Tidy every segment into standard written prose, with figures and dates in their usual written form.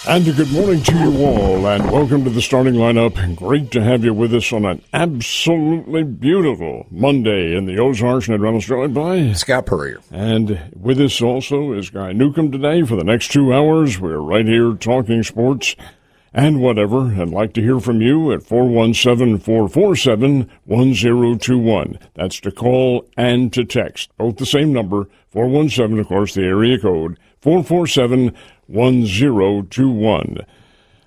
And a good morning to you all, and welcome to the starting lineup. Great to have you with us on an absolutely beautiful Monday in the Ozarks. Ned Reynolds joined by Scott Purrier. And with us also is Guy Newcomb today for the next 2 hours. We're right here talking sports and whatever. I'd like to hear from you at 417-447-1021. That's to call and to text. Both the same number, 417, of course, the area code, 447-1021.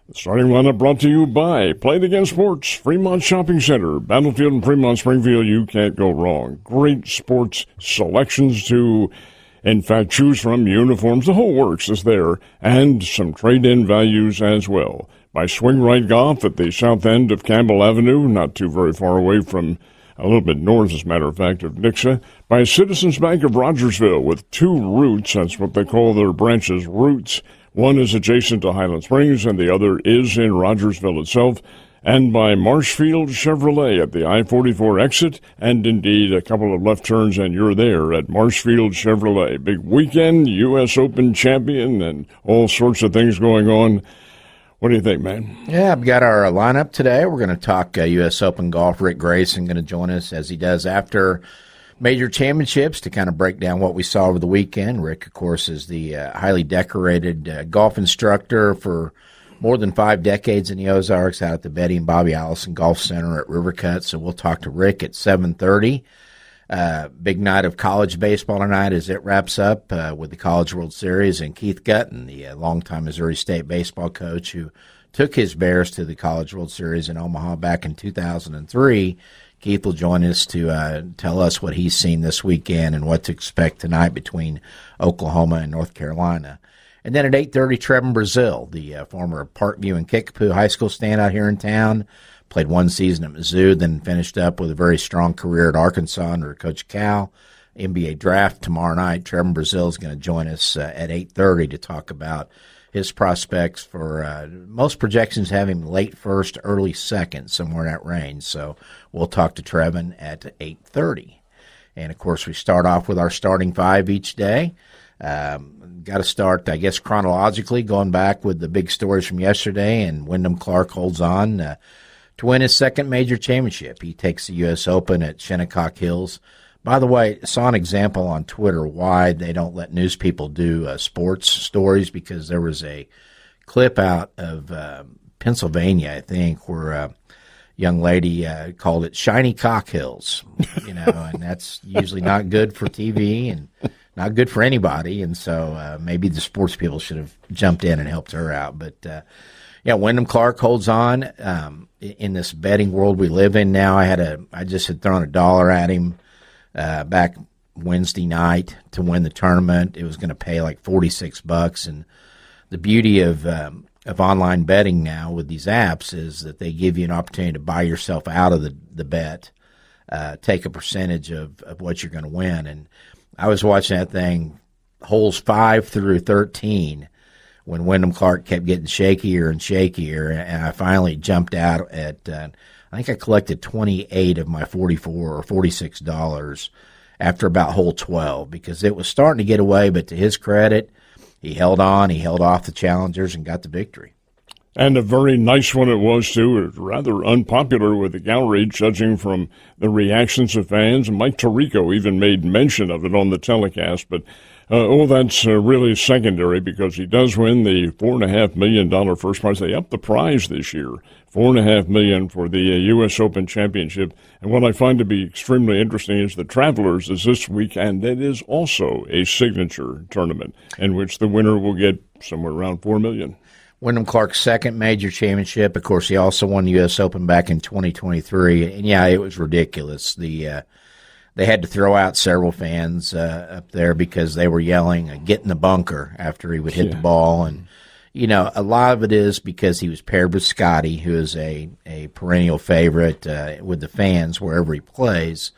The starting lineup brought to you by Play It Again Sports, Fremont Shopping Center, Battlefield and Fremont Springfield. You can't go wrong. Great sports selections to, in fact, choose from. Uniforms, the whole works is there, and some trade-in values as well. By Swing Right Golf at the south end of Campbell Avenue, not too very far away from, a little bit north, as a matter of fact, of Nixa. By Citizens Bank of Rogersville with two routes. That's what they call their branches, routes. One is adjacent to Highland Springs, and the other is in Rogersville itself. And by Marshfield Chevrolet at the I-44 exit, and indeed a couple of left turns, and you're there at Marshfield Chevrolet. Big weekend, U.S. Open champion, and all sorts of things going on. What do you think, man? Yeah, I've got our lineup today. We're going to talk U.S. Open golf. Rick Grayson going to join us as he does after major championships to kind of break down what we saw over the weekend. Rick, of course, is the highly decorated golf instructor for more than 5 decades in the Ozarks out at the Betty and Bobby Allison Golf Center at Rivercut. So we'll talk to Rick at 7:30. Big night of college baseball tonight as it wraps up with the College World Series, and Keith Gutton, the longtime Missouri State baseball coach who took his Bears to the College World Series in Omaha back in 2003. Keith will join us to tell us what he's seen this weekend and what to expect tonight between Oklahoma and North Carolina. And then at 8:30, Trevin Brazile, the former Parkview and Kickapoo High School standout here in town, played one season at Mizzou, then finished up with a very strong career at Arkansas under Coach Cal. NBA draft tomorrow night. Trevin Brazile is going to join us at 8:30 to talk about his prospects for most projections have him late first, early second, somewhere in that range. So we'll talk to Trevin at 8:30. And, of course, we start off with our starting five each day. Got to start, I guess, chronologically, going back with the big stories from yesterday, and Wyndham Clark holds on to win his second major championship. He takes the U.S. Open at Shinnecock Hills. By the way, I saw an example on Twitter why they don't let news people do sports stories, because there was a clip out of Pennsylvania, I think, where a young lady called it Shiny Cock Hills, and that's usually not good for TV and not good for anybody. And so maybe the sports people should have jumped in and helped her out. But, Wyndham Clark holds on in this betting world we live in now. I just had thrown $1 at him back Wednesday night to win the tournament. It was going to pay like $46, and the beauty of online betting now with these apps is that they give you an opportunity to buy yourself out of the bet, take a percentage of what you're going to win. And I was watching that thing, holes 5 through 13, when Wyndham Clark kept getting shakier and shakier, and I finally jumped out at, I think I collected 28 of my $44 or $46 after about hole 12, because it was starting to get away, but to his credit, he held on, he held off the challengers and got the victory. And a very nice one it was, too. It was rather unpopular with the gallery, judging from the reactions of fans. Mike Tirico even made mention of it on the telecast, but that's really secondary, because he does win the $4.5 million first prize. They upped the prize this year, $4.5 million for the U.S. Open Championship. And what I find to be extremely interesting is the Travelers is this weekend. That is also a signature tournament in which the winner will get somewhere around $4 million. Wyndham Clark's second major championship. Of course, he also won the U.S. Open back in 2023. And, it was ridiculous. They had to throw out several fans up there because they were yelling, "Get in the bunker," after he would hit the ball. And, a lot of it is because he was paired with Scotty, who is a perennial favorite with the fans wherever he plays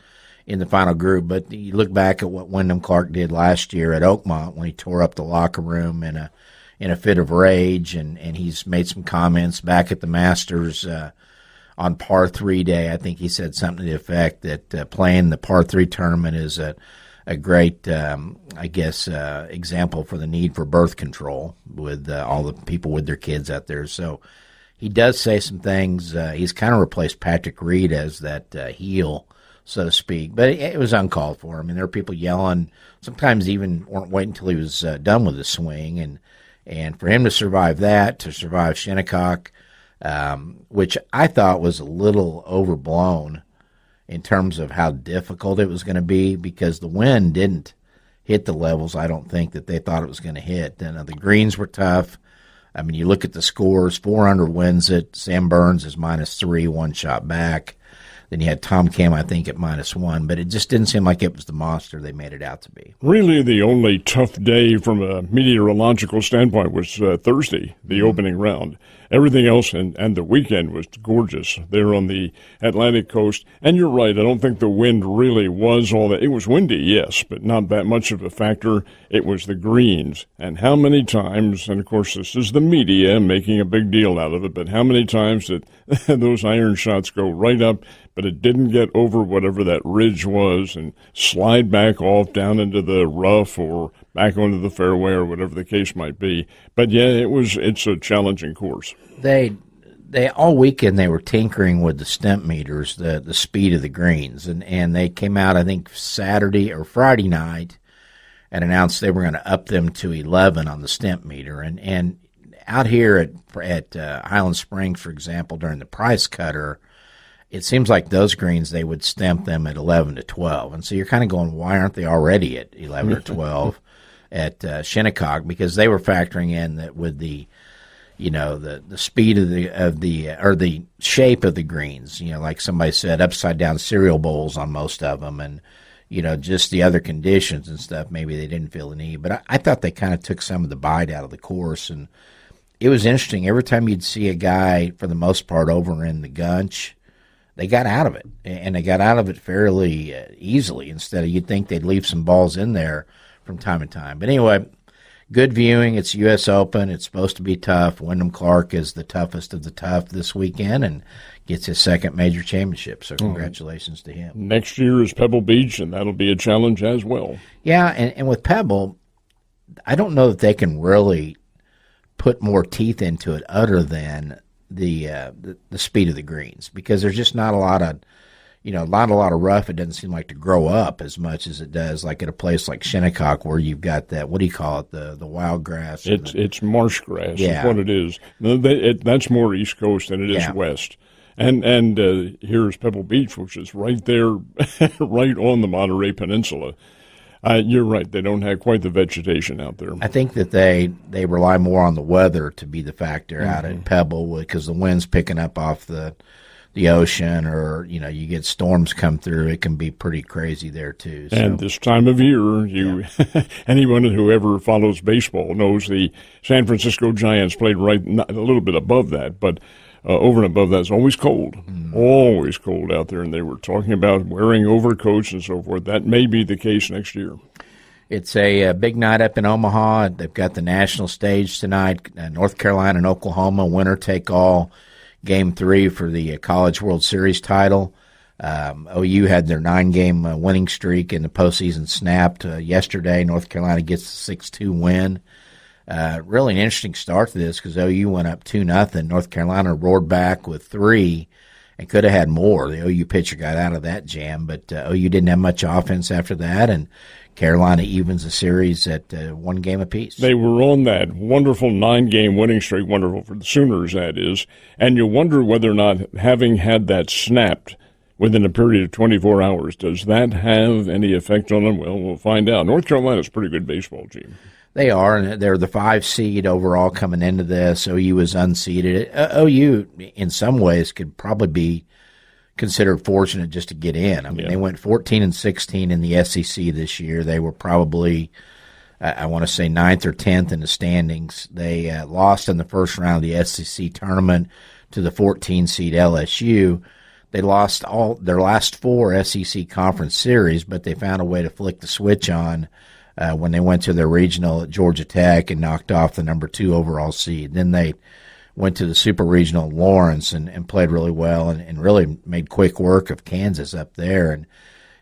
in the final group. But you look back at what Wyndham Clark did last year at Oakmont when he tore up the locker room in a fit of rage, and he's made some comments back at the Masters on par 3 day. I think he said something to the effect that playing the par 3 tournament is a a great, example for the need for birth control with all the people with their kids out there. So he does say some things. He's kind of replaced Patrick Reed as that heel, so to speak. But it was uncalled for. I mean, there were people yelling. Sometimes even weren't waiting until he was done with the swing. And for him to survive that, to survive Shinnecock, which I thought was a little overblown in terms of how difficult it was going to be, because the wind didn't hit the levels I don't think that they thought it was going to hit. Then the greens were tough. I mean, you look at the scores, 400 wins it. Sam Burns is -3, one shot back. Then you had Tom Kim, I think, at -1. But it just didn't seem like it was the monster they made it out to be. Really, the only tough day from a meteorological standpoint was Thursday, the opening round. Everything else and the weekend was gorgeous there on the Atlantic coast. And you're right, I don't think the wind really was all that. It was windy, yes, but not that much of a factor. It was the greens. And how many times, and of course this is the media making a big deal out of it, but how many times did those iron shots go right up, but it didn't get over whatever that ridge was and slide back off down into the rough or back onto the fairway or whatever the case might be. But yeah, it's a challenging course. They all weekend they were tinkering with the stemp meters, the speed of the greens, and they came out, I think, Saturday or Friday night and announced they were going to up them to 11 on the stemp meter. And out here at Highland Springs, for example, during the price cutter, it seems like those greens, they would stemp them at 11 to 12. And so you're kind of going, why aren't they already at 11 or 12 at Shinnecock? Because they were factoring in that with the speed of the shape of the greens, like somebody said, upside down cereal bowls on most of them, and just the other conditions and stuff. Maybe they didn't feel the need, but I thought they kind of took some of the bite out of the course, and it was interesting. Every time you'd see a guy, for the most part, over in the gunch, they got out of it, and they got out of it fairly easily. Instead of, you'd think they'd leave some balls in there from time to time. But anyway, good viewing. It's U.S. Open. It's supposed to be tough. Wyndham Clark is the toughest of the tough this weekend and gets his second major championship. So congratulations to him. Next year is Pebble Beach, and that'll be a challenge as well. Yeah, and with Pebble, I don't know that they can really put more teeth into it other than the speed of the greens, because there's just not a lot of rough. It doesn't seem like to grow up as much as it does like at a place like Shinnecock, where you've got that, what do you call it, the wild grass. It's marsh grass is what it is. That's more East Coast than it is West. And here's Pebble Beach, which is right there, right on the Monterey Peninsula. You're right. They don't have quite the vegetation out there. I think that they rely more on the weather to be the factor out at Pebble, because the wind's picking up off the ocean, or you get storms come through. It can be pretty crazy there too. So. And this time of year, anyone who ever follows baseball knows the San Francisco Giants played right a little bit above that, but over and above that, it's always cold. Always cold out there, and they were talking about wearing overcoats and so forth. That may be the case next year. It's a big night up in Omaha. They've got the national stage tonight. North Carolina and Oklahoma, winner take all. Game 3 for the College World Series title. OU had their 9-game winning streak in the postseason snapped yesterday. North Carolina gets the 6-2 win. Really an interesting start to this, because OU went up 2-0. North Carolina roared back with 3 and could have had more. The OU pitcher got out of that jam, but OU didn't have much offense after that, and Carolina evens the series at 1 game apiece. They were on that wonderful 9-game winning streak, wonderful for the Sooners, that is, and you wonder whether or not, having had that snapped within a period of 24 hours, does that have any effect on them? Well, we'll find out. North Carolina's a pretty good baseball team. They are, and they're the 5 seed overall coming into this. OU is unseeded. OU, in some ways, could probably be considered fortunate just to get in. I mean, they went 14-16 in the SEC this year. They were probably, I want to say, 9th or 10th in the standings. They lost in the first round of the SEC tournament to the 14 seed LSU. They lost all their last 4 SEC conference series, but they found a way to flick the switch on when they went to their regional at Georgia Tech and knocked off the number 2 overall seed. Then they went to the super regional in Lawrence and played really well and really made quick work of Kansas up there. And,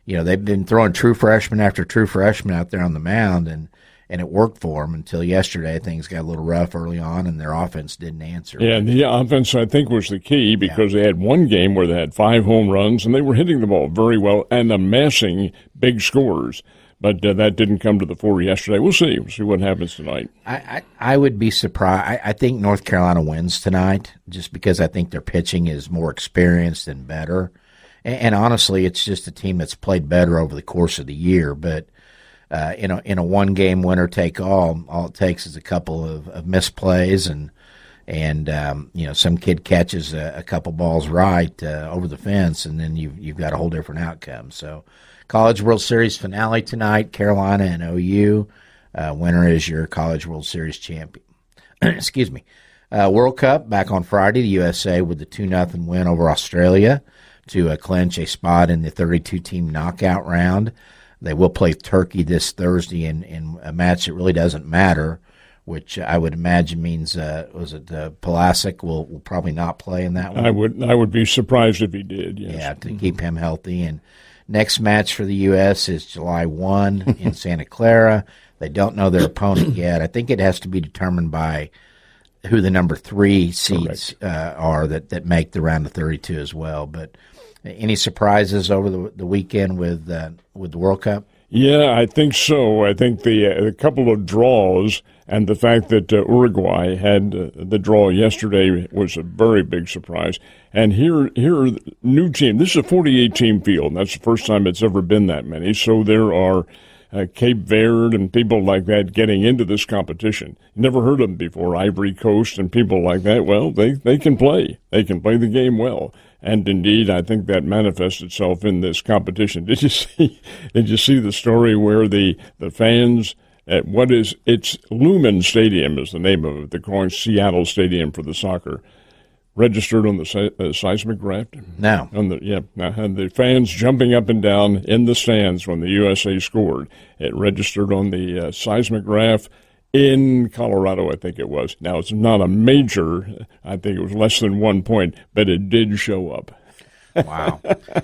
they've been throwing true freshman after true freshman out there on the mound, and it worked for them until yesterday. Things got a little rough early on, and their offense didn't answer. Yeah, and the offense, I think, was the key because they had one game where they had 5 home runs, and they were hitting the ball very well and amassing big scores. But that didn't come to the fore yesterday. We'll see. We'll see what happens tonight. I would be surprised. I think North Carolina wins tonight just because I think their pitching is more experienced and better. And honestly, it's just a team that's played better over the course of the year. But in a one-game winner-take-all, all it takes is a couple of misplays and some kid catches a couple balls right over the fence, and then you've got a whole different outcome. So, College World Series finale tonight, Carolina and OU. Winner is your College World Series champion. Excuse me. World Cup back on Friday. The USA with the 2-0 win over Australia to clinch a spot in the 32-team knockout round. They will play Turkey this Thursday in a match that really doesn't matter, which I would imagine means Pulisic will probably not play in that one. I would be surprised if he did. Yes. Yeah, to keep him healthy. And next match for the U.S. is July 1 in Santa Clara. They don't know their opponent yet. I think it has to be determined by who the number 3 seeds are that make the round of 32 as well. But any surprises over the weekend with the World Cup? Yeah, I think so. I think a couple of draws and the fact that Uruguay had the draw yesterday was a very big surprise. And here, new team. This is a 48-team field, and that's the first time it's ever been that many. So there are Cape Verde and people like that getting into this competition. Never heard of them before, Ivory Coast and people like that. Well, they can play. They can play the game well. And indeed, I think that manifests itself in this competition. Did you see the story where the fans at it's Lumen Stadium is the name of it. They're calling Seattle Stadium for the soccer. Registered on the seismograph? No. And the fans jumping up and down in the stands when the USA scored. It registered on the seismograph in Colorado, I think it was. Now, it's not a major, I think it was less than 1 point, but it did show up. Wow.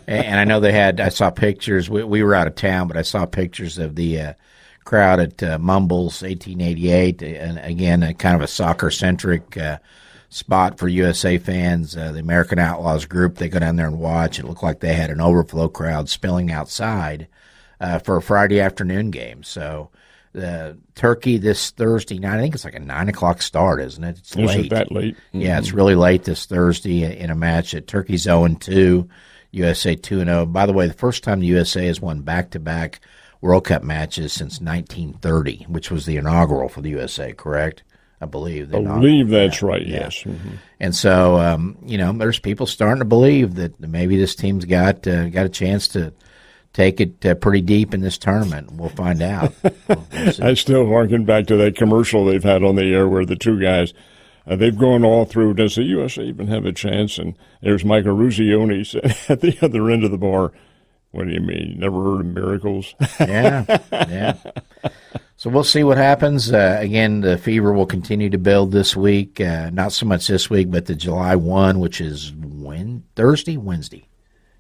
And I know I saw pictures. We were out of town, but I saw pictures of the crowd at Mumbles 1888, and again, a kind of a soccer-centric spot for USA fans. The American Outlaws group, they go down there and watch. It looked like they had an overflow crowd spilling outside for a Friday afternoon game. So Turkey this Thursday night, I think it's like a 9 o'clock start, isn't it? It's late. Is it that late? Mm-hmm. Yeah, it's really late this Thursday in a match at Turkey's 0-2, USA 2-0. By the way, the first time the USA has won back-to-back World Cup matches since 1930, which was the inaugural for the USA, correct? I believe. I believe that's right, yes. Mm-hmm. And so, there's people starting to believe that maybe this team's got a chance to take it pretty deep in this tournament. We'll find out. We'll I still harken back to that commercial they've had on the air where the two guys, they've gone all through, does the USA even have a chance? And there's Michael Ruzioni at the other end of the bar. What do you mean? You never heard of miracles? Yeah. So we'll see what happens. Again, the fever will continue to build this week. Not so much this week, but the July 1, which is Wednesday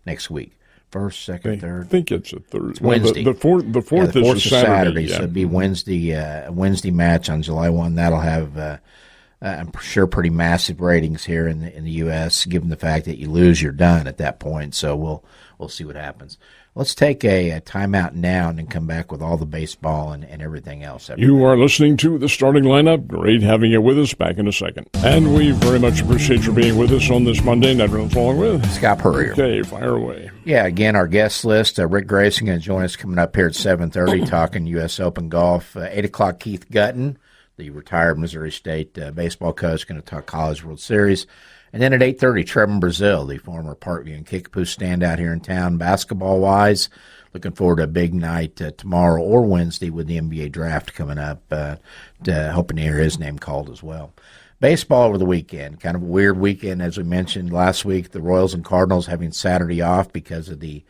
next week. First, second, third. I think it's a third. It's Wednesday. The fourth is a Saturday. Yeah. So it'll be a Wednesday match on July 1. That'll have, I'm sure, pretty massive ratings here in the U.S., given the fact that you lose, you're done at that point. So we'll see what happens. Let's take a timeout now and then come back with all the baseball and everything else. You are listening to The Starting Lineup. Great having you with us. Back in a second. And we very much appreciate your being with us on this Monday. Night runs along with Scott Purrier. Okay, fire away. Yeah, again, our guest list, Rick Grayson going to join us coming up here at 7:30 talking U.S. Open golf. 8 o'clock, Keith Gutton, the retired Missouri State baseball coach, going to talk College World Series. And then at 8:30, Trevin Brazile, the former Parkview and Kickapoo standout here in town, basketball-wise. Looking forward to a big night tomorrow or Wednesday with the NBA draft coming up. Hoping to hear his name called as well. Baseball over the weekend, kind of a weird weekend, as we mentioned last week. The Royals and Cardinals having Saturday off because of the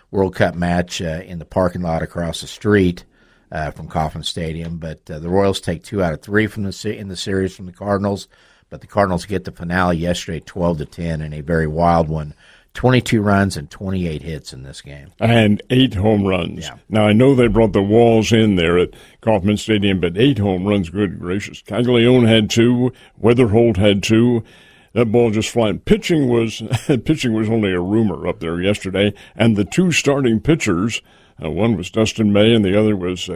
World Cup match in the parking lot across the street from Kauffman Stadium. But the Royals take 2 out of 3 in the series from the Cardinals. But the Cardinals get the finale yesterday, 12-10, in a very wild one, 22 runs and 28 hits in this game. And 8 home runs. Yeah. Now, I know they brought the walls in there at Kauffman Stadium, but 8 home runs, good gracious. Caglianone had 2. Wetherholt had 2. That ball just flying. Pitching was only a rumor up there yesterday, and the 2 starting pitchers, one was Dustin May and the other was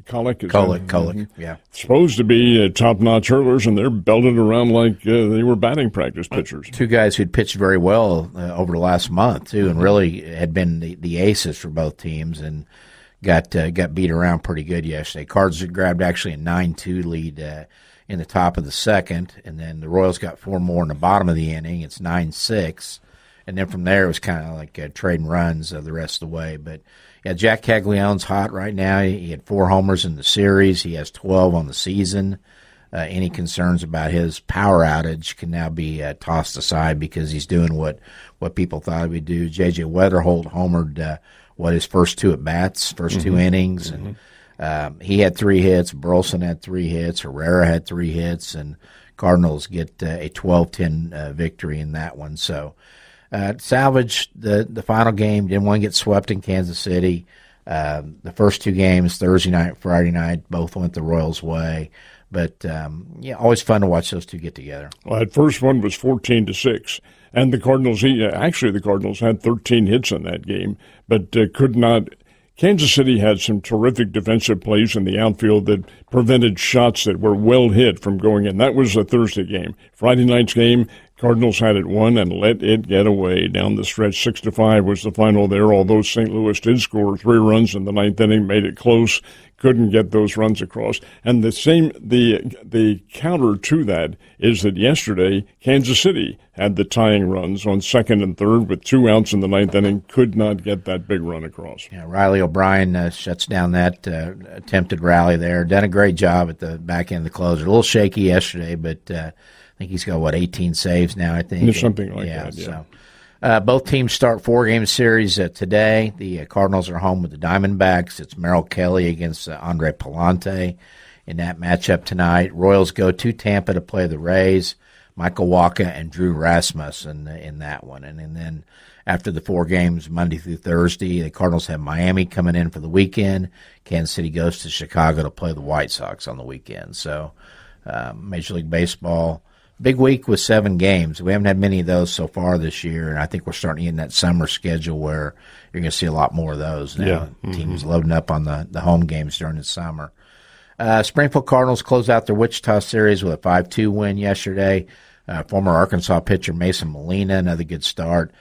Colic. Colic, yeah. Supposed to be top-notch hurlers, and they're belted around like they were batting practice pitchers. 2 guys who'd pitched very well over the last month, too, and really had been the aces for both teams and got beat around pretty good yesterday. Cards grabbed actually a 9-2 lead in the top of the second, and then the Royals got 4 more in the bottom of the inning. It's 9-6, and then from there it was kind of like trading runs the rest of the way. But yeah, Jack Caglianone's hot right now. He had 4 homers in the series. He has 12 on the season. Any concerns about his power outage can now be tossed aside because he's doing what people thought he would do. J.J. Wetherholt homered his first 2 at-bats, first 2 innings, and he had 3 hits. Burleson had 3 hits. Herrera had 3 hits, and Cardinals get a 12-10 victory in that one. So salvaged the final game. Didn't want to get swept in Kansas City. The first 2 games, Thursday night, Friday night, both went the Royals' way. But, always fun to watch those 2 get together. Well, that first one was 14-6. And the Cardinals, the Cardinals had 13 hits in that game, but could not. Kansas City had some terrific defensive plays in the outfield that prevented shots that were well hit from going in. That was a Thursday game. Friday night's game, Cardinals had it won and let it get away. Down the stretch, 6-5 was the final there, although St. Louis did score 3 runs in the 9th inning, made it close, couldn't get those runs across. And the counter to that is that yesterday, Kansas City had the tying runs on 2nd and 3rd with 2 outs in the 9th inning, could not get that big run across. Yeah, Riley O'Brien shuts down that attempted rally there. Done a great job at the back end of the closer. A little shaky yesterday, but I think he's got, 18 saves now, I think. Something like that, yeah. So both teams start 4-game series today. The Cardinals are home with the Diamondbacks. It's Merrill Kelly against Andre Palante in that matchup tonight. Royals go to Tampa to play the Rays. Michael Wacha and Drew Rasmussen in that one. And then after the 4 games, Monday through Thursday, the Cardinals have Miami coming in for the weekend. Kansas City goes to Chicago to play the White Sox on the weekend. So Major League Baseball, big week with 7 games. We haven't had many of those so far this year, and I think we're starting to get in that summer schedule where you're going to see a lot more of those now. Yeah. Teams loading up on the home games during the summer. Springfield Cardinals close out their Wichita series with a 5-2 win yesterday. Former Arkansas pitcher Mason Molina, another good start.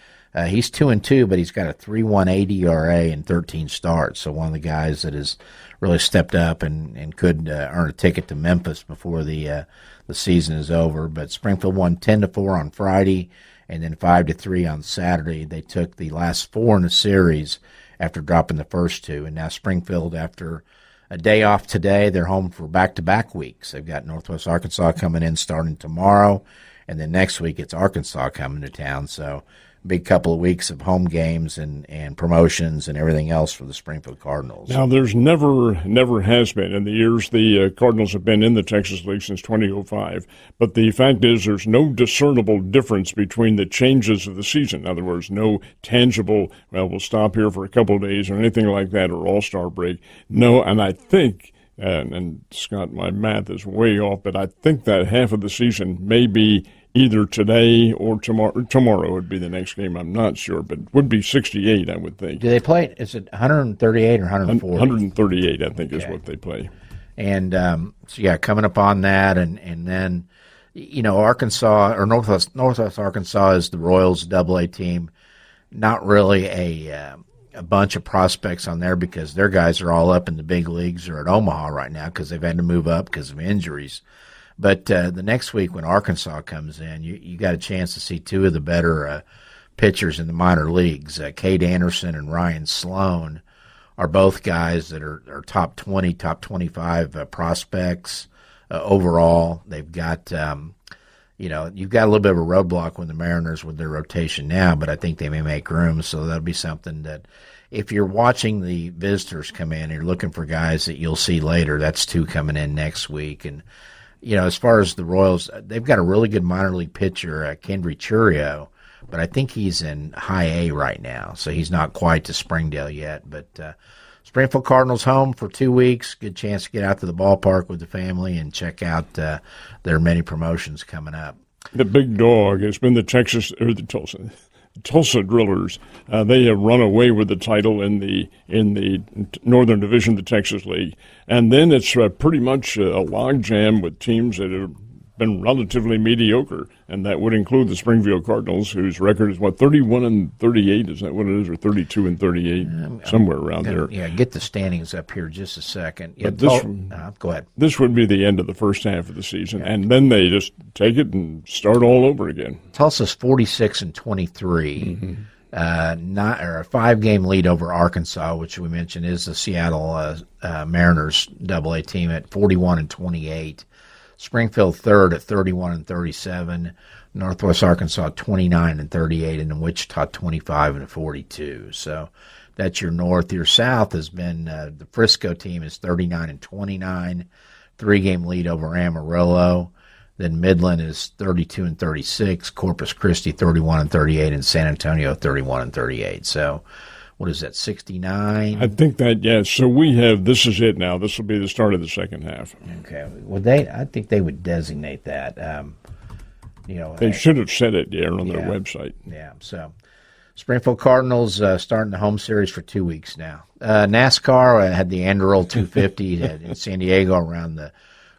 He's 2-2, but he's got a 3.18 ERA in 13 starts. So one of the guys that has really stepped up and could earn a ticket to Memphis before the season is over. But Springfield won 10-4 on Friday, and then 5-3 on Saturday. They took the last 4 in the series after dropping the first 2, and now Springfield, after a day off today, they're home for back-to-back weeks. They've got Northwest Arkansas coming in starting tomorrow, and then next week it's Arkansas coming to town. So big couple of weeks of home games and promotions and everything else for the Springfield Cardinals. Now, there's never has been in the years the Cardinals have been in the Texas League since 2005. But the fact is there's no discernible difference between the changes of the season. In other words, no tangible, we'll stop here for a couple of days or anything like that, or all-star break. No, and I think, and Scott, my math is way off, but I think that half of the season may be either today or tomorrow. Tomorrow would be the next game. I'm not sure, but it would be 68, I would think. Do they play? Is it 138 or 140? 138, I think, is what they play. And coming up on that, and then Arkansas or Northwest Arkansas is the Royals AA team. Not really a bunch of prospects on there because their guys are all up in the big leagues or at Omaha right now because they've had to move up because of injuries. But the next week when Arkansas comes in, you got a chance to see 2 of the better pitchers in the minor leagues. Cade Anderson and Ryan Sloan are both guys that are top 20, top 25 prospects overall. They've got, you've got a little bit of a roadblock with the Mariners with their rotation now, but I think they may make room. So that'll be something that if you're watching the visitors come in and you're looking for guys that you'll see later, that's 2 coming in next week. And as far as the Royals, they've got a really good minor league pitcher, Kendry Churio, but I think he's in high A right now, so he's not quite to Springdale yet. But Springfield Cardinals home for 2 weeks. Good chance to get out to the ballpark with the family and check out their many promotions coming up. The big dog has been the Tulsa Drillers. They have run away with the title in the Northern Division of the Texas League, and then it's pretty much a logjam with teams that have been relatively mediocre, and that would include the Springfield Cardinals, whose record is 31-38. Is that what it is, or 32-38, somewhere around there? Yeah, get the standings up here just a second. Yeah, go ahead. This would be the end of the first half of the season, and then they just take it and start all over again. Tulsa's 46-23. Not or a 5-game lead over Arkansas, which we mentioned is the Seattle Mariners AA team at 41-28. Springfield third at 31-37. Northwest Arkansas 29-38, and then Wichita 25-42. So that's your north. Your south has been the Frisco team is 39-29, 3-game lead over Amarillo. Then Midland is 32-36, Corpus Christi 31-38, and San Antonio 31-38. So, what is that, 69? I think that, yes. So we have, this is it now. This will be the start of the second half. Okay. Well, I think they would designate that. They should have said it there on their website. Yeah. So, Springfield Cardinals starting the home series for 2 weeks now. NASCAR had the Anderle 250 in San Diego around the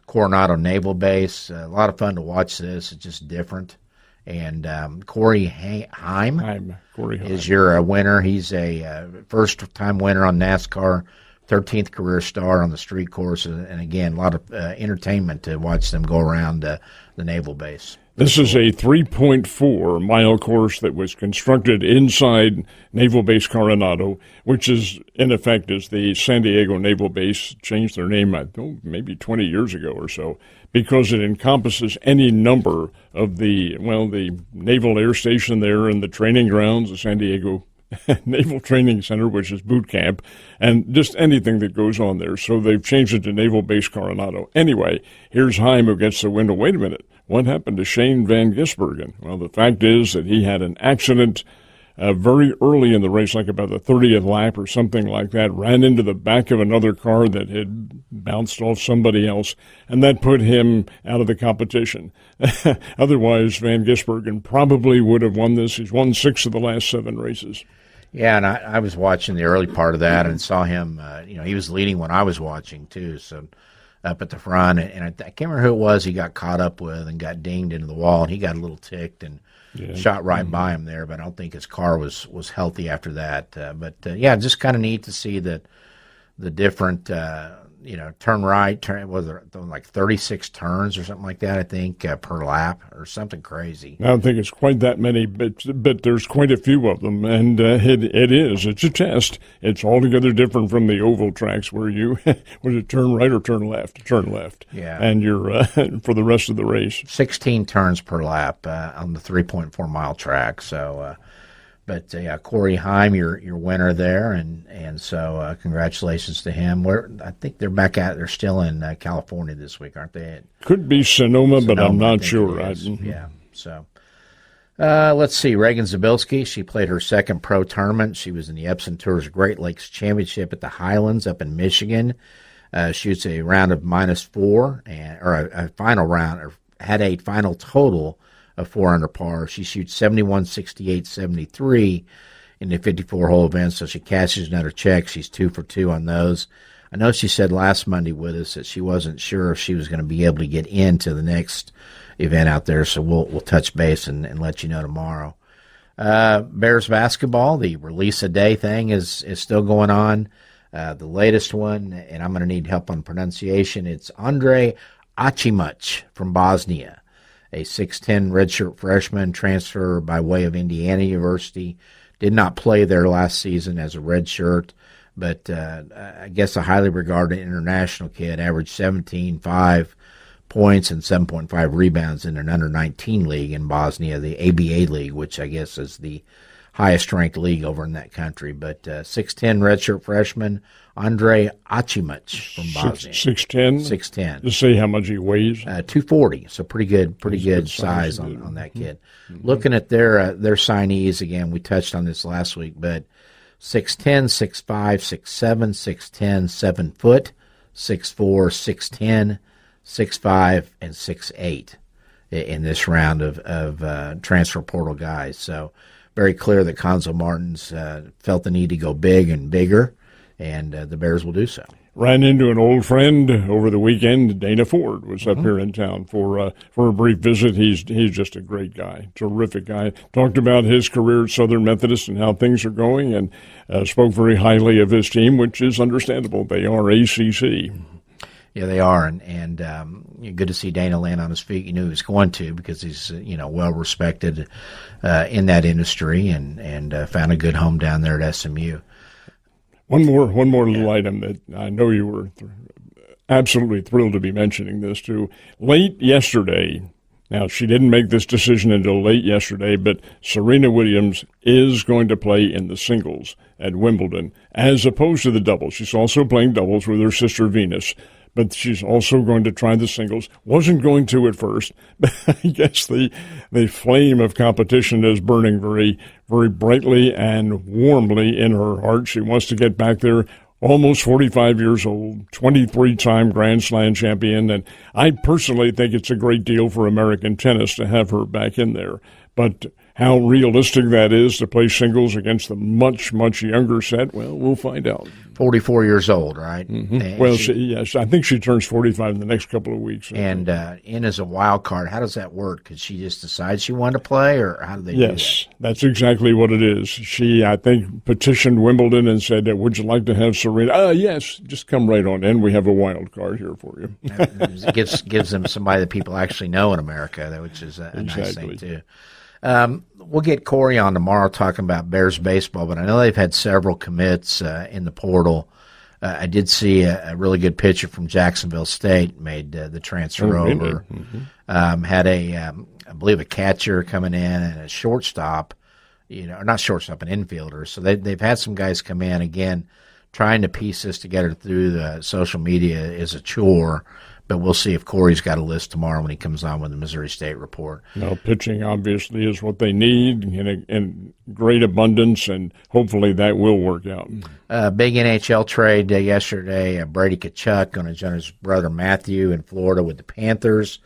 Coronado Naval Base. A lot of fun to watch this. It's just different. And Corey Heim is your winner. He's a first-time winner on NASCAR, 13th career star on the street course. And again, a lot of entertainment to watch them go around the naval base. This is a 3.4-mile course that was constructed inside Naval Base Coronado, which is, in effect, is the San Diego Naval Base. Changed their name, maybe 20 years ago or so, because it encompasses any number of the Naval Air Station there and the training grounds, the San Diego Naval Training Center, which is boot camp, and just anything that goes on there. So they've changed it to Naval Base Coronado. Anyway, here's Heim who gets the win. Wait a minute. What happened to Shane Van Gisbergen? Well, the fact is that he had an accident very early in the race, like about the 30th lap or something like that, ran into the back of another car that had bounced off somebody else, and that put him out of the competition. Otherwise, Van Gisbergen probably would have won this. He's won 6 of the last 7 races. Yeah, and I was watching the early part of that and saw him, he was leading when I was watching too, so up at the front, and I can't remember who it was he got caught up with and got dinged into the wall, and he got a little ticked and shot right by him there, but I don't think his car was healthy after that. Just kind of neat to see that the different, turn right, was it like 36 turns or something like that, I think, per lap or something crazy. I don't think it's quite that many, but there's quite a few of them, and it's a test. It's altogether different from the oval tracks where you, was it turn right or turn left? Turn left. Yeah. And you're, for the rest of the race. 16 turns per lap on the 3.4-mile track, so... Corey Heim, your winner there, and so congratulations to him. I think they're still in California this week, aren't they? Could be Sonoma, but I'm not sure. Yeah. So let's see. Reagan Zabilski, she played her second pro tournament. She was in the Epson Tours Great Lakes Championship at the Highlands up in Michigan. Shoots a round of -4 or a final round, or had a final total of 4 under par. She shoots 71, 68, 73 in the 54-hole event, so she cashes another check. She's 2 for 2 on those. I know she said last Monday with us that she wasn't sure if she was going to be able to get into the next event out there, so we'll touch base and let you know tomorrow. Bears basketball, the release a day thing is still going on. The latest one, and I'm going to need help on pronunciation, it's Andre Acimuc from Bosnia, a 6'10" redshirt freshman, transfer by way of Indiana University. Did not play there last season as a redshirt, but I guess a highly regarded international kid, averaged 17.5 points and 7.5 rebounds in an under-19 league in Bosnia, the ABA league, which I guess is the highest-ranked league over in that country. But 6'10", redshirt freshman Andre Achimich from Bosnia. 6'10"? 6'10". To see how much he weighs? 240, so pretty good size on that kid. Mm-hmm. Looking at their signees, again, we touched on this last week, but 6'10", 6'5", 6'7", 6'10", 7 foot, 6'4", 6'10", 6'5", and 6'8". In this round of transfer portal guys. So very clear that Cuonzo Martin's felt the need to go big and bigger, and the Bears will do so. Ran into an old friend over the weekend. Dana Ford was up here in town for a brief visit. He's just a great guy, terrific guy. Talked about his career at Southern Methodist and how things are going, and spoke very highly of his team, which is understandable. They are ACC. Yeah, they are, and good to see Dana land on his feet. You knew he was going to because he's well respected in that industry, and found a good home down there at SMU. One more little item that I know you were absolutely thrilled to be mentioning this too. Late yesterday, now she didn't make this decision until late yesterday, but Serena Williams is going to play in the singles at Wimbledon as opposed to the doubles. She's also playing doubles with her sister Venus. But she's also going to try the singles. Wasn't going to at first, but I guess the flame of competition is burning very, very brightly and warmly in her heart. She wants to get back there. Almost 45 years old, 23-time Grand Slam champion, and I personally think it's a great deal for American tennis to have her back in there. But how realistic that is to play singles against the much, much younger set, well, we'll find out. 44 years old, right? Mm-hmm. Well, yes, I think she turns 45 in the next couple of weeks. And in as a wild card, how does that work? Could she just decide she wanted to play, or how do they do that? Yes, that's exactly what it is. She, I think, petitioned Wimbledon and said, would you like to have Serena? Yes, just come right on in. We have a wild card here for you. It gives them somebody that people actually know in America, which is a nice thing, too. We'll get Corey on tomorrow talking about Bears baseball, but I know they've had several commits in the portal. I did see a really good pitcher from Jacksonville State made the transfer over. Mm-hmm. Had I believe a catcher coming in and a shortstop, or not shortstop, an infielder. So they've had some guys come in. Again, trying to piece this together through the social media is a chore. But we'll see if Corey's got a list tomorrow when he comes on with the Missouri State report. No, pitching obviously is what they need in great abundance, and hopefully that will work out. Big NHL trade yesterday. Brady Tkachuk going to join his brother Matthew in Florida with the Panthers.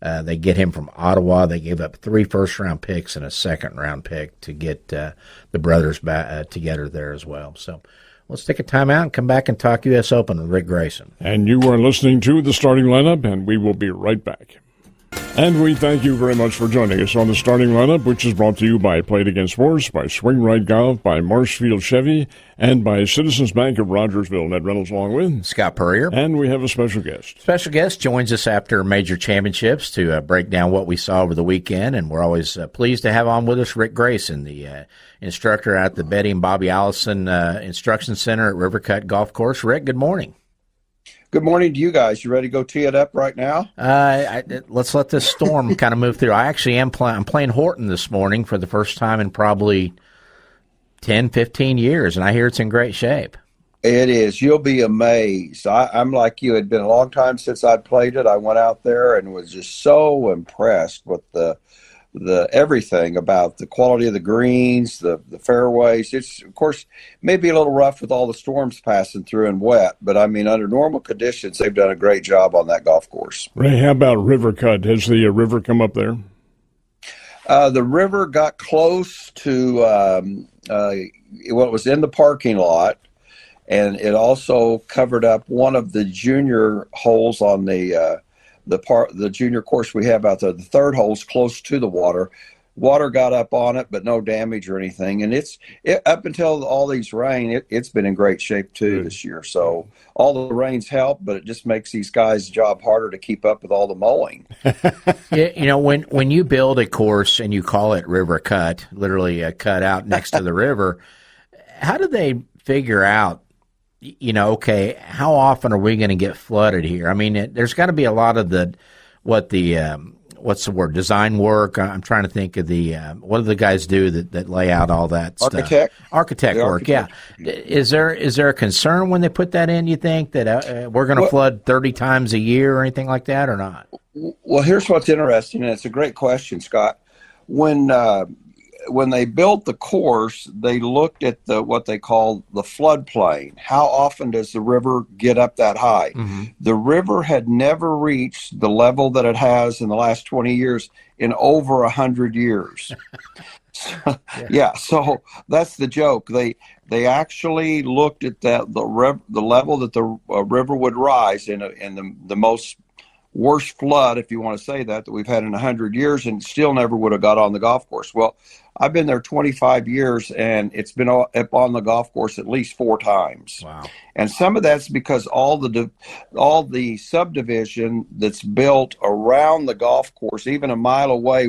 They get him from Ottawa. They gave up 3 first-round picks and a second-round pick to get the brothers back together there as well. So let's take a timeout and come back and talk U.S. Open with Rick Grayson. And you are listening to The Starting Lineup, and we will be right back. And we thank you very much for joining us on The Starting Lineup, which is brought to you by Play It Again Sports, by Swing Right Golf, by Marshfield Chevy, and by Citizens Bank of Rogersville. Ned Reynolds along with Scott Purrier. And we have a special guest. Special guest joins us after major championships to break down what we saw over the weekend, and we're always pleased to have on with us Rick Grayson, the instructor at the Betty and Bobby Allison Instruction Center at Rivercut Golf Course. Rick, good morning. Good morning to you guys. You ready to go tee it up right now? Let's let this storm kind of move through. I actually am I'm playing Horton this morning for the first time in probably 10, 15 years, and I hear it's in great shape. It is. You'll be amazed. I'm like you. It had been a long time since I'd played it. I went out there and was just so impressed with the everything about the quality of the greens, the fairways. It's, of course, maybe a little rough with all the storms passing through and wet, but I mean, under normal conditions, they've done a great job on that golf course. Ray, how about River Cut? Has the river come up there? The river got close to what was in the parking lot, and it also covered up one of the junior holes on the junior course we have out there. The third hole's close to the water. Water got up on it, but no damage or anything. And it up until all these rain, it's been in great shape too this year. So all the rains help, but it just makes these guys' job harder to keep up with all the mowing. Yeah, when you build a course and you call it River Cut, literally a cut out next to the river, how do they figure out, okay, how often are we going to get flooded here? I mean, there's got to be a lot of the what's the word? Design work. I'm trying to think of the what do the guys do that lay out all that Architect. stuff? Architect work. Yeah. Is there a concern when they put that in? You think that we're going to flood 30 times a year or anything like that, or not? Well, here's what's interesting, and it's a great question, Scott. When they built the course, they looked at what they call the floodplain. How often does the river get up that high? Mm-hmm. The river had never reached the level that it has in the last 20 years in over 100 years. So that's the joke. They actually looked at the level that the river would rise in the most worst flood, if you want to say that we've had in 100 years, and still never would have got on the golf course. Well, I've been there 25 years, and it's been up on the golf course at least 4 times. Wow! And some of that's because all the subdivision that's built around the golf course, even a mile away,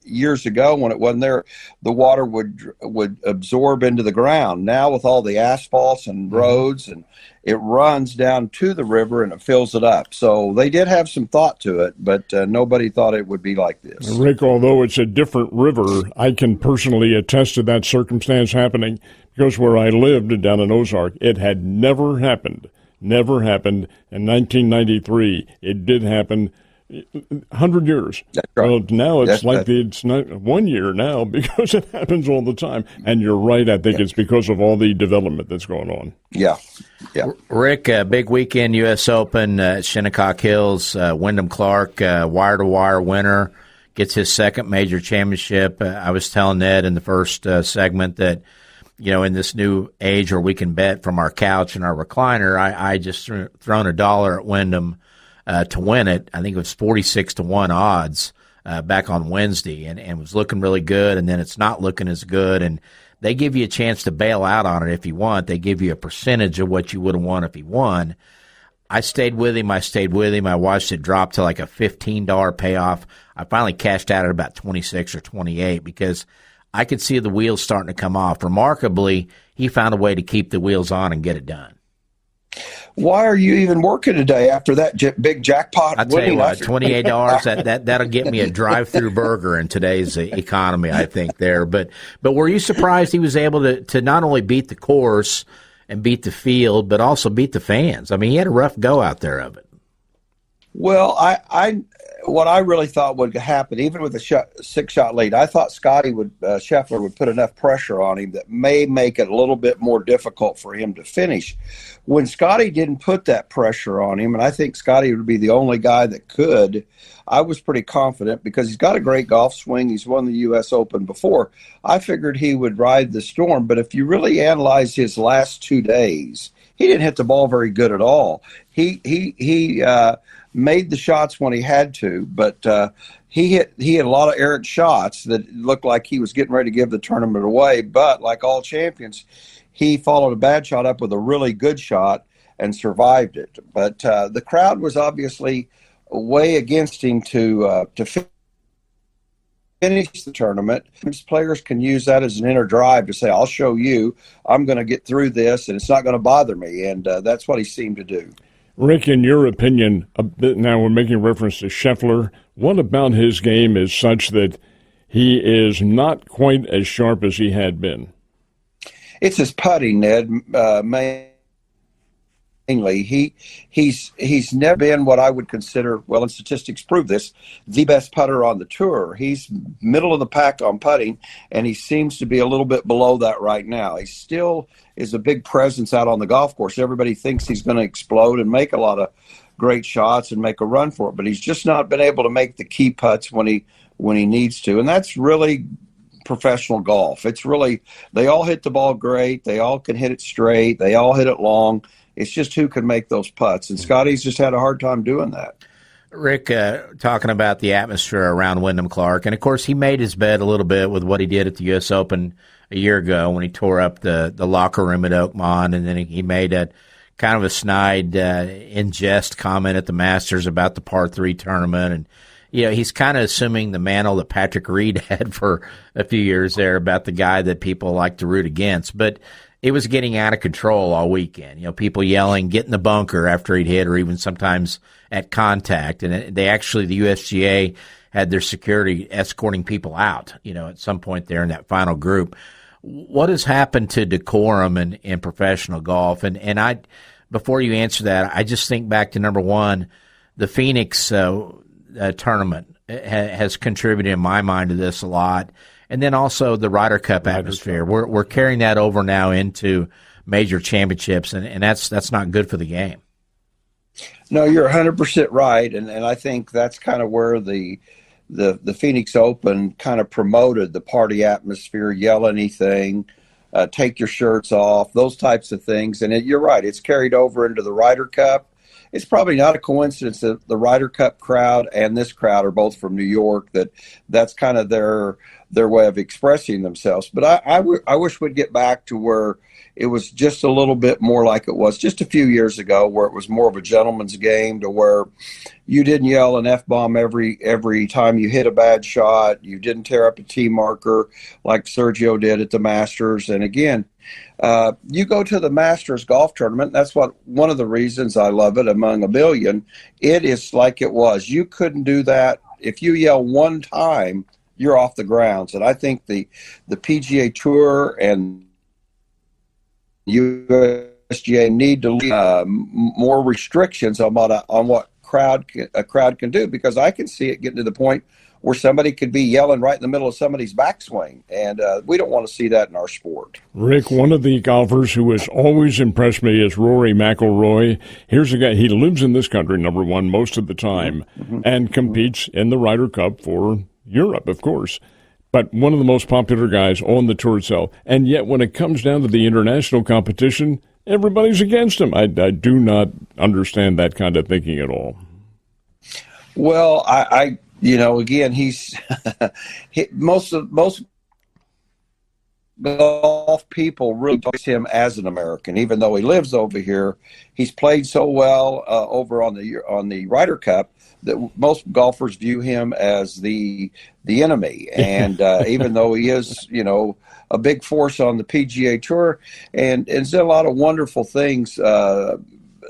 years ago when it wasn't there, the water would absorb into the ground. Now with all the asphalts and roads, and it runs down to the river and it fills it up. So they did have some thought to it, but nobody thought it would be like this. Rick, although it's a different river, I can personally attest to that circumstance happening, because where I lived down in Ozarks, it had never happened. Never happened. In 1993, it did happen. 100 years. That's right. Well, now it's it's not 1 year now, because it happens all the time. And you're right. I think it's because of all the development that's going on. Yeah. Rick, big weekend, U.S. Open at Shinnecock Hills. Wyndham Clark, wire-to-wire winner, gets his second major championship. I was telling Ned in the first segment that, in this new age where we can bet from our couch and our recliner, I just thrown $1 at Wyndham to win it. I think it was 46-1 odds back on Wednesday, and was looking really good, and then it's not looking as good. And they give you a chance to bail out on it if you want. They give you a percentage of what you would have won if he won. I stayed with him. I watched it drop to like a $15 payoff. I finally cashed out at about 26 or 28 because I could see the wheels starting to come off. Remarkably, he found a way to keep the wheels on and get it done. Why are you even working today after that big jackpot? I'll tell you what, $28, that'll get me a drive-through burger in today's economy, I think, there. But were you surprised he was able to not only beat the course and beat the field, but also beat the fans? I mean, he had a rough go out there of it. Well, what I really thought would happen, even with a 6-shot lead, I thought Scheffler would put enough pressure on him that may make it a little bit more difficult for him to finish. When Scotty didn't put that pressure on him, and I think Scotty would be the only guy that could, I was pretty confident because he's got a great golf swing. He's won the U.S. Open before. I figured he would ride the storm, but if you really analyze his last 2 days, he didn't hit the ball very good at all. He made the shots when he had to, but he had a lot of errant shots that looked like he was getting ready to give the tournament away. But like all champions, he followed a bad shot up with a really good shot and survived it. But the crowd was obviously way against him to finish the tournament. Players can use that as an inner drive to say, I'll show you, I'm going to get through this, and it's not going to bother me. And that's what he seemed to do. Rick, in your opinion, now we're making reference to Scheffler, what about his game is such that he is not quite as sharp as he had been? It's his putting, Ned, mainly. He's never been what I would consider, well, and statistics prove this, the best putter on the tour. He's middle of the pack on putting, and he seems to be a little bit below that right now. He still is a big presence out on the golf course. Everybody thinks he's going to explode and make a lot of great shots and make a run for it, but he's just not been able to make the key putts when he needs to, and that's really professional golf. It's really, they all hit the ball great. They all can hit it straight. They all hit it long. It's just who can make those putts, and Scotty's just had a hard time doing that. Rick, talking about the atmosphere around Wyndham Clark, and of course he made his bed a little bit with what he did at the U.S. Open a year ago when he tore up the locker room at Oakmont, and then he made a kind of a snide in jest comment at the Masters about the par 3 tournament, and he's kind of assuming the mantle that Patrick Reed had for a few years there about the guy that people like to root against, but it was getting out of control all weekend. People yelling, get in the bunker after he'd hit, or even sometimes at contact. And the USGA had their security escorting people out, at some point there in that final group. What has happened to decorum in professional golf? And I, before you answer that, I just think back to number one, the Phoenix tournament has contributed in my mind to this a lot. And then also the Ryder Cup atmosphere. We're carrying that over now into major championships, and that's not good for the game. No, you're 100% right, and I think that's kind of where the Phoenix Open kind of promoted the party atmosphere, yell anything, take your shirts off, those types of things. And you're right, it's carried over into the Ryder Cup. It's probably not a coincidence that the Ryder Cup crowd and this crowd are both from New York, that's kind of their way of expressing themselves. But I wish we'd get back to where it was just a little bit more like it was just a few years ago, where it was more of a gentleman's game, to where you didn't yell an F-bomb every time you hit a bad shot. You didn't tear up a tee marker like Sergio did at the Masters. And again, you go to the Masters golf tournament. That's one of the reasons I love it among a billion. It is like it was. You couldn't do that. If you yell one time, you're off the grounds. And I think the PGA Tour and USGA need to more restrictions on what a crowd can do, because I can see it getting to the point where somebody could be yelling right in the middle of somebody's backswing, and we don't want to see that in our sport. Rick, one of the golfers who has always impressed me is Rory McIlroy. Here's a guy, he lives in this country, number one, most of the time, and competes in the Ryder Cup for Europe, of course. But one of the most popular guys on the tour itself. And yet when it comes down to the international competition, everybody's against him. I do not understand that kind of thinking at all. Well, I again, he's most golf people really see him as an American, even though he lives over here. He's played so well over on the Ryder Cup that most golfers view him as the enemy. And even though he is, a big force on the PGA Tour, and did a lot of wonderful things.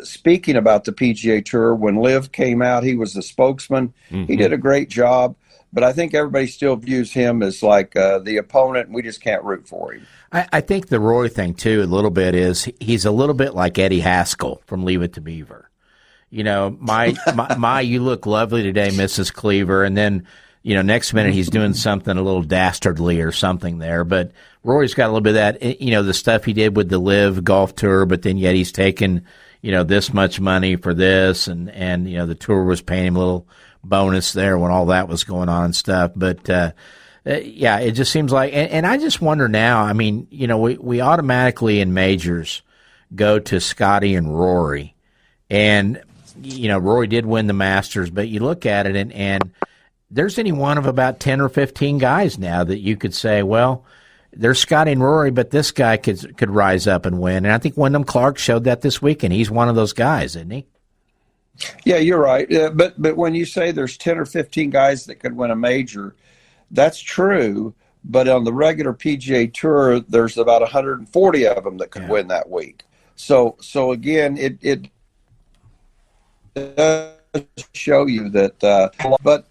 Speaking about the PGA Tour, when Liv came out, he was the spokesman. He did a great job, but I think everybody still views him as like the opponent, and we just can't root for him. I think the Rory thing, too, a little bit is he's a little bit like Eddie Haskell from Leave It to Beaver. My you look lovely today, Mrs. Cleaver, and then, next minute he's doing something a little dastardly or something there. But Rory's got a little bit of that, the stuff he did with the Live Golf Tour, but then yet he's taken, this much money for this, and the tour was paying him a little bonus there when all that was going on and stuff. But, yeah, it just seems like, and I just wonder now, I mean, we automatically in majors go to Scotty and Rory, and, Rory did win the Masters, but you look at it and there's any one of about 10 or 15 guys now that you could say, well, there's Scotty and Rory, but this guy could rise up and win. And I think Wyndham Clark showed that this weekend. He's one of those guys, isn't he? Yeah, you're right. But when you say there's 10 or 15 guys that could win a major, that's true. But on the regular PGA Tour, there's about 140 of them that could win that week. So again, it does show you that.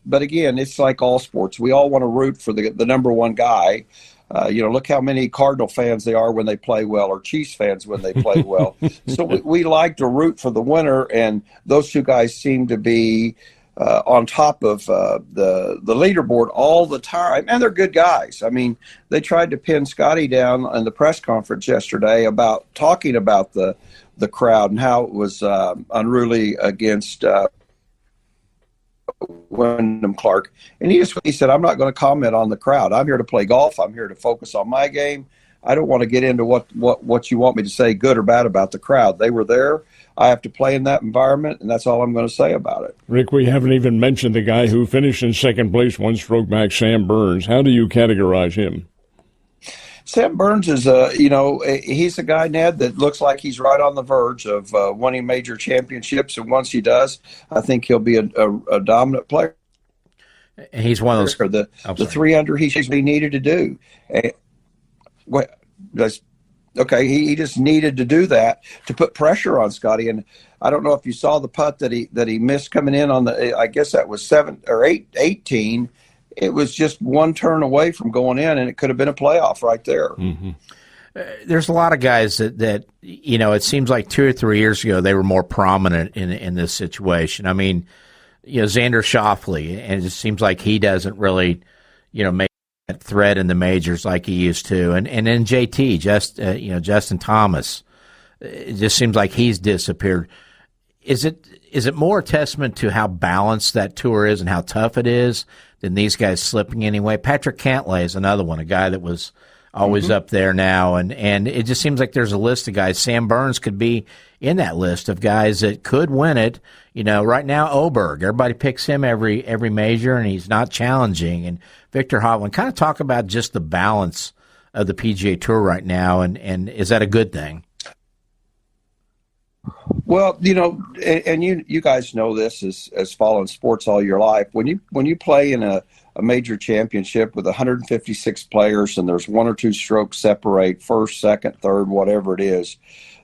But again, it's like all sports. We all want to root for the number one guy. Look how many Cardinal fans they are when they play well, or Chiefs fans when they play well. So we like to root for the winner, and those two guys seem to be on top of the leaderboard all the time, and they're good guys. I mean, they tried to pin Scotty down in the press conference yesterday about talking about the crowd and how it was unruly against Wyndham Clark, and he said, I'm not going to comment on the crowd. I'm here to play golf. I'm here to focus on my game. I don't want to get into what you want me to say, good or bad, about the crowd. They were there. I have to play in that environment, and that's all I'm going to say about it. Rick, we haven't even mentioned the guy who finished in second place, one stroke back, Sam Burns. How do you categorize him? Sam Burns is he's a guy, Ned, that looks like he's right on the verge of winning major championships. And once he does, I think he'll be a dominant player. He's one of those. The 3 under he needed to do. Okay, he just needed to do that to put pressure on Scotty. And I don't know if you saw the putt that he missed coming in on the, I guess that was 18. It was just one turn away from going in, and it could have been a playoff right there. Mm-hmm. There's a lot of guys that it seems like 2 or 3 years ago they were more prominent in this situation. I mean, Xander Schauffele, and it just seems like he doesn't really, make that thread in the majors like he used to. And then JT, Justin Thomas, it just seems like he's disappeared. Is it more a testament to how balanced that tour is and how tough it is than these guys slipping anyway? Patrick Cantlay is another one, a guy that was always up there now, and it just seems like there's a list of guys. Sam Burns could be in that list of guys that could win it. Right now, Oberg, everybody picks him every major, and he's not challenging. And Victor Hovland, kind of talk about just the balance of the PGA Tour right now, and is that a good thing? Well, and you guys know this as following sports all your life. When you play in a major championship with 156 players and there's 1 or 2 strokes separate first, second, third, whatever it is,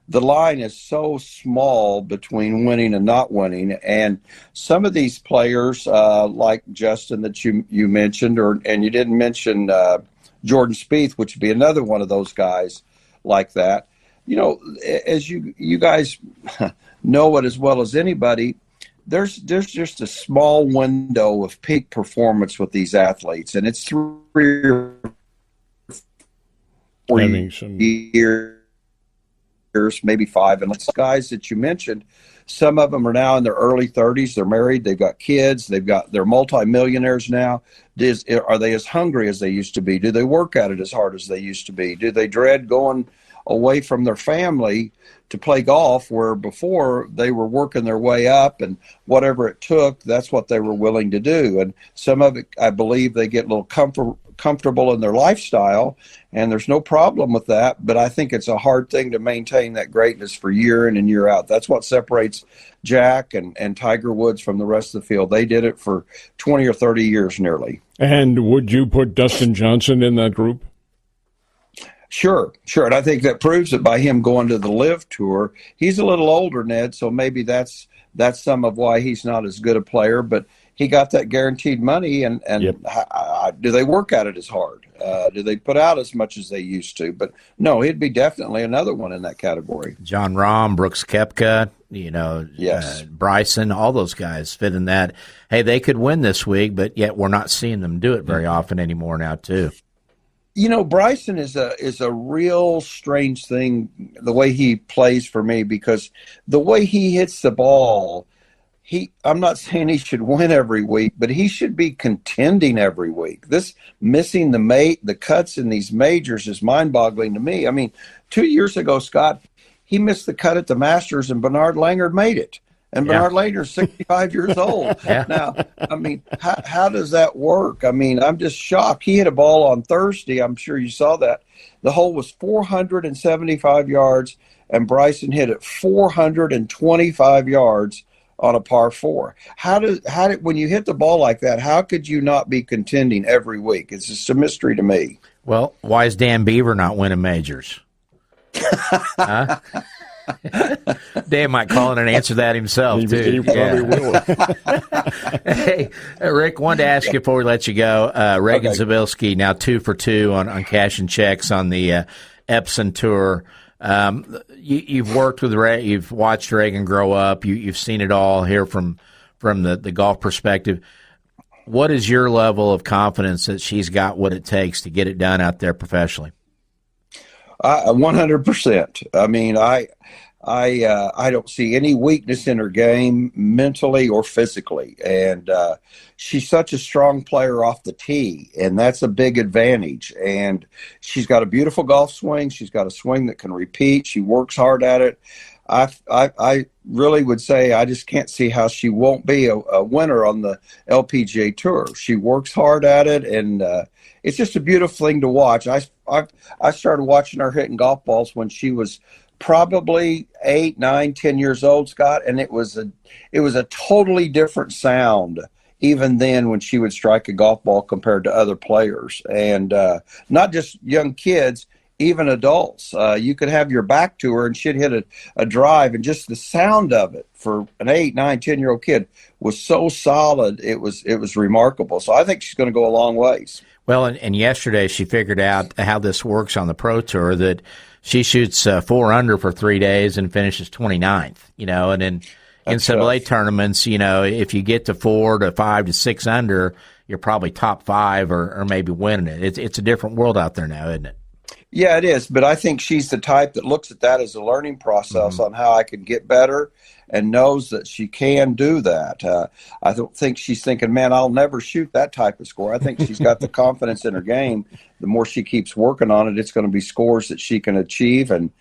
the line is so small between winning and not winning. And some of these players, like Justin that you mentioned, and you didn't mention Jordan Spieth, which would be another one of those guys like that. As you guys know it as well as anybody, there's just a small window of peak performance with these athletes, and it's 3 or 4 years, maybe 5. And the guys that you mentioned, some of them are now in their early 30s. They're married. They've got kids. They're multimillionaires now. Are they as hungry as they used to be? Do they work at it as hard as they used to be? Do they dread going away from their family to play golf, where before they were working their way up, and whatever it took, that's what they were willing to do? And some of it, I believe, they get a little comfortable in their lifestyle, and there's no problem with that. But I think it's a hard thing to maintain that greatness for year in and year out. That's what separates Jack and Tiger Woods from the rest of the field. They did it for 20 or 30 years nearly. And would you put Dustin Johnson in that group? Sure. And I think that proves it by him going to the LIV Tour. He's a little older, Ned, so maybe that's some of why he's not as good a player, but he got that guaranteed money, and yep. Do they work at it as hard? Do they put out as much as they used to? But no, he'd be definitely another one in that category. John Rahm, Brooks Koepka, yes. Bryson, all those guys fit in that. Hey, they could win this week, but yet we're not seeing them do it very often anymore now, too. Bryson is a real strange thing, the way he plays for me, because the way he hits the ball, I'm not saying he should win every week, but he should be contending every week. This missing the cuts in these majors is mind-boggling to me. I mean, 2 years ago, Scott, he missed the cut at the Masters, and Bernard Langer made it. And Bernard Langer is 65 years old. Yeah. Now, I mean, how does that work? I mean, I'm just shocked. He hit a ball on Thursday. I'm sure you saw that. The hole was 475 yards, and Bryson hit it 425 yards on a par 4. How did when you hit the ball like that, how could you not be contending every week? It's just a mystery to me. Well, why is Dan Beaver not winning majors? Huh? Dan might call in and answer that himself, too. He probably will. Hey, Rick, wanted to ask you before we let you go. Reagan Zabilski, now 2 for 2 on cash and checks on the Epson Tour. You've worked with Reagan, you've watched Reagan grow up, you've seen it all here from the golf perspective. What is your level of confidence that she's got what it takes to get it done out there professionally? 100%. I mean, I don't see any weakness in her game, mentally or physically, and she's such a strong player off the tee, and that's a big advantage. And she's got a beautiful golf swing. She's got a swing that can repeat. She works hard at it. I really would say I just can't see how she won't be a winner on the LPGA Tour. She works hard at it, and it's just a beautiful thing to watch. I started watching her hitting golf balls when she was probably 8, 9, 10 years old, Scott, and it was a totally different sound even then when she would strike a golf ball compared to other players, and not just young kids. even adults. You could have your back to her and she'd hit a drive, and just the sound of it for an 8, 9, 10-year-old kid was so solid. It was remarkable. So I think she's going to go a long ways. Well, and yesterday she figured out how this works on the Pro Tour, that she shoots 4 under for 3 days and finishes 29th, and in NCAA tournaments, if you get to 4 to 5 to 6 under, you're probably top 5 or maybe winning it. It's a different world out there now, isn't it? Yeah, it is. But I think she's the type that looks at that as a learning process on how I can get better, and knows that she can do that. I don't think she's thinking, man, I'll never shoot that type of score. I think she's got the confidence in her game. The more she keeps working on it, it's going to be scores that she can achieve and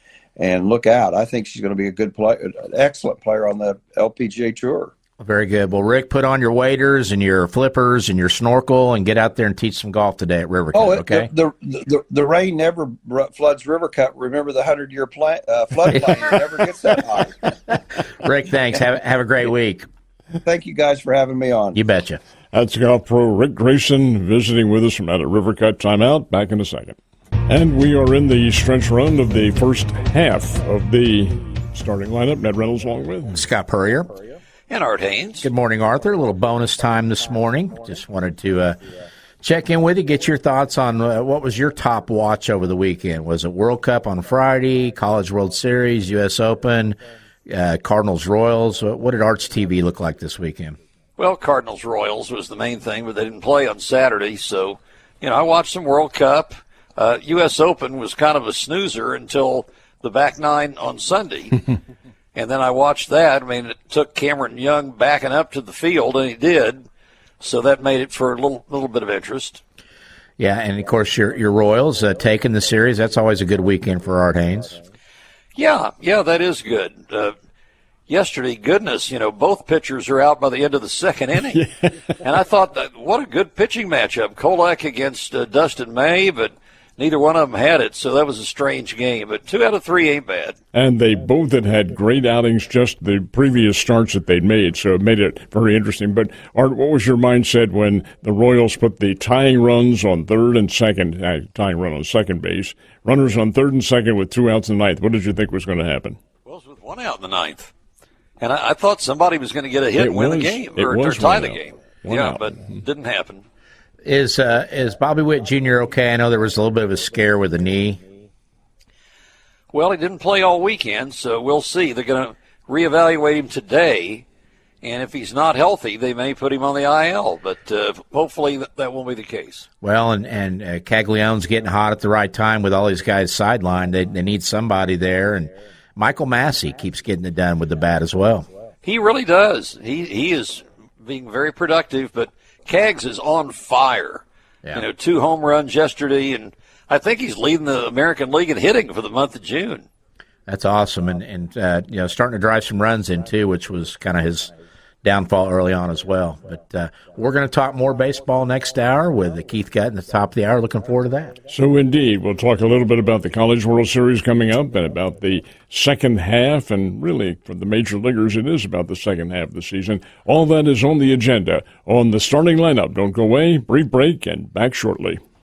look out. I think she's going to be a good player, an excellent player on the LPGA Tour. Very good. Well, Rick, put on your waders and your flippers and your snorkel and get out there and teach some golf today at River Cup, okay? The rain never floods River Cup. Remember the 100-year floodplain. It never gets that high. Rick, thanks. Have a great week. Thank you guys for having me on. You betcha. That's golf pro Rick Grayson visiting with us from out at River Cup. Timeout. Back in a second. And we are in the stretch run of the first half of the starting lineup. Ned Reynolds along with Scott Purrier. And Art Haynes. Good morning, Arthur. A little bonus time this morning. Just wanted to check in with you, get your thoughts on what was your top watch over the weekend. Was it World Cup on Friday, College World Series, U.S. Open, Cardinals Royals? What did Art's TV look like this weekend? Well, Cardinals Royals was the main thing, but they didn't play on Saturday. So, I watched some World Cup. U.S. Open was kind of a snoozer until the back nine on Sunday. And then I watched that. I mean, it took Cameron Young backing up to the field, and he did. So that made it for a little bit of interest. Yeah, and, of course, your Royals taking the series. That's always a good weekend for Art Haynes. Yeah, that is good. Yesterday, goodness, both pitchers are out by the end of the second inning. And I thought, what a good pitching matchup. Kolak against Dustin May, but neither one of them had it, so that was a strange game. But 2 out of 3 ain't bad. And they both had great outings, just the previous starts that they'd made, so it made it very interesting. But, Art, what was your mindset when the Royals put the tying runs on third and second, tying run on second base, runners on third and second with 2 outs in the ninth? What did you think was going to happen? Well, it was with 1 out in the ninth. And I thought somebody was going to get a hit and win the game or tie the game. But didn't happen. Is Bobby Witt Jr. okay? I know there was a little bit of a scare with the knee. Well, he didn't play all weekend, so we'll see. They're going to reevaluate him today, and if he's not healthy, they may put him on the IL, but hopefully that won't be the case. Well, and Caglianone's getting hot at the right time with all these guys sidelined. They need somebody there, and Michael Massey keeps getting it done with the bat as well. He really does. He is being very productive, but Cags is on fire. Yeah. 2 home runs yesterday, and I think he's leading the American League in hitting for the month of June. That's awesome, and starting to drive some runs in too, which was kind of his downfall early on as well. But we're going to talk more baseball next hour with Keith Gutton at the top of the hour. Looking forward to that. So, indeed, we'll talk a little bit about the College World Series coming up and about the second half. And really, for the major leaguers, it is about the second half of the season. All that is on the agenda on the starting lineup. Don't go away. Brief break and back shortly.